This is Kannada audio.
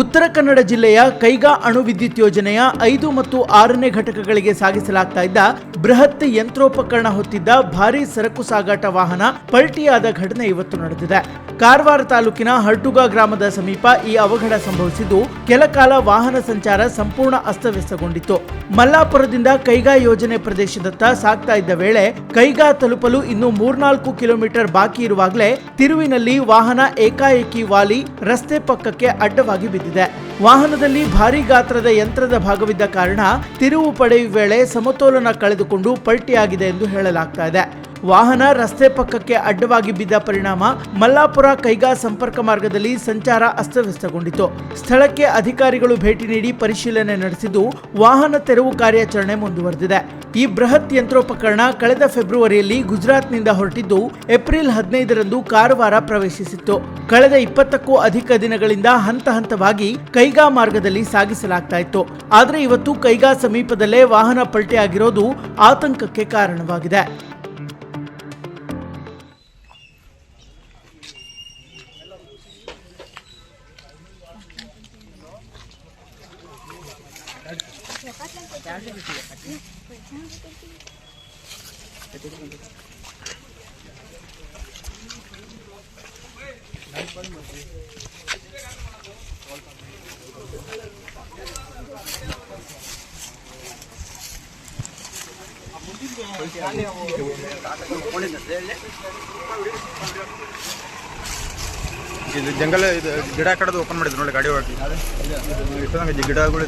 ಉತ್ತರ ಕನ್ನಡ ಜಿಲ್ಲೆಯ ಕೈಗಾ ಅಣು ವಿದ್ಯುತ್ ಯೋಜನೆಯ 5 ಮತ್ತು 6ನೇ ಘಟಕಗಳಿಗೆ ಸಾಗಿಸಲಾಗ್ತಾ ಇದ್ದ ಬೃಹತ್ ಯಂತ್ರೋಪಕರಣ ಹೊತ್ತಿದ್ದ ಭಾರೀ ಸರಕು ಸಾಗಾಟ ವಾಹನ ಪಲ್ಟಿಯಾದ ಘಟನೆ ಇವತ್ತು ನಡೆದಿದೆ. ಕಾರವಾರ ತಾಲೂಕಿನ ಹರ್ಟುಗಾ ಗ್ರಾಮದ ಸಮೀಪ ಈ ಅವಘಡ ಸಂಭವಿಸಿದ್ದು, ಕೆಲಕಾಲ ವಾಹನ ಸಂಚಾರ ಸಂಪೂರ್ಣ ಅಸ್ತವ್ಯಸ್ತಗೊಂಡಿತ್ತು. ಮಲ್ಲಾಪುರದಿಂದ ಕೈಗಾ ಯೋಜನೆ ಪ್ರದೇಶದತ್ತ ಸಾಗ್ತಾ ಇದ್ದ ವೇಳೆ ಕೈಗಾ ತಲುಪಲು ಇನ್ನು 3-4 ಕಿಲೋಮೀಟರ್ ಬಾಕಿ ಇರುವಾಗಲೇ ತಿರುವಿನಲ್ಲಿ ವಾಹನ ಏಕಾಏಕಿ ವಾಲಿ ರಸ್ತೆ ಪಕ್ಕಕ್ಕೆ ಅಡ್ಡವಾಗಿ ಬಿದ್ದಿದೆ. ವಾಹನದಲ್ಲಿ ಭಾರೀ ಗಾತ್ರದ ಯಂತ್ರದ ಭಾಗವಿದ್ದ ಕಾರಣ ತಿರುವು ಪಡೆಯುವ ವೇಳೆ ಸಮತೋಲನ ಕಳೆದುಕೊಂಡು ಪಲ್ಟಿಯಾಗಿದೆ ಎಂದು ಹೇಳಲಾಗ್ತಾ ಇದೆ. ವಾಹನ ರಸ್ತೆ ಪಕ್ಕಕ್ಕೆ ಅಡ್ಡವಾಗಿ ಬಿದ್ದ ಪರಿಣಾಮ ಮಲ್ಲಾಪುರ ಕೈಗಾ ಸಂಪರ್ಕ ಮಾರ್ಗದಲ್ಲಿ ಸಂಚಾರ ಅಸ್ತವ್ಯಸ್ತಗೊಂಡಿತು. ಸ್ಥಳಕ್ಕೆ ಅಧಿಕಾರಿಗಳು ಭೇಟಿ ನೀಡಿ ಪರಿಶೀಲನೆ ನಡೆಸಿದ್ದು, ವಾಹನ ತೆರವು ಕಾರ್ಯಾಚರಣೆ ಮುಂದುವರೆದಿದೆ. ಈ ಬೃಹತ್ ಯಂತ್ರೋಪಕರಣ ಕಳೆದ ಫೆಬ್ರವರಿಯಲ್ಲಿ ಗುಜರಾತ್ನಿಂದ ಹೊರಟಿದ್ದು, ಏಪ್ರಿಲ್ 15ರಂದು ಕಾರವಾರ ಪ್ರವೇಶಿಸಿತ್ತು. ಕಳೆದ 20ಕ್ಕೂ ಅಧಿಕ ದಿನಗಳಿಂದ ಹಂತ ಹಂತವಾಗಿ ಕೈಗಾ ಮಾರ್ಗದಲ್ಲಿ ಸಾಗಿಸಲಾಗ್ತಾ ಇತ್ತು. ಆದರೆ ಇವತ್ತು ಕೈಗಾ ಸಮೀಪದಲ್ಲೇ ವಾಹನ ಪಲ್ಟಿಯಾಗಿರೋದು ಆತಂಕಕ್ಕೆ ಕಾರಣವಾಗಿದೆ. ಇದು ಜಂಗಲ್ ಇದು ಗಿಡ ಕಡದು ಓಪನ್ ಮಾಡಿದ್ರು ನೋಡಿ ಗಾಡಿ ಒಳಗೆ ಗಿಡಗಳು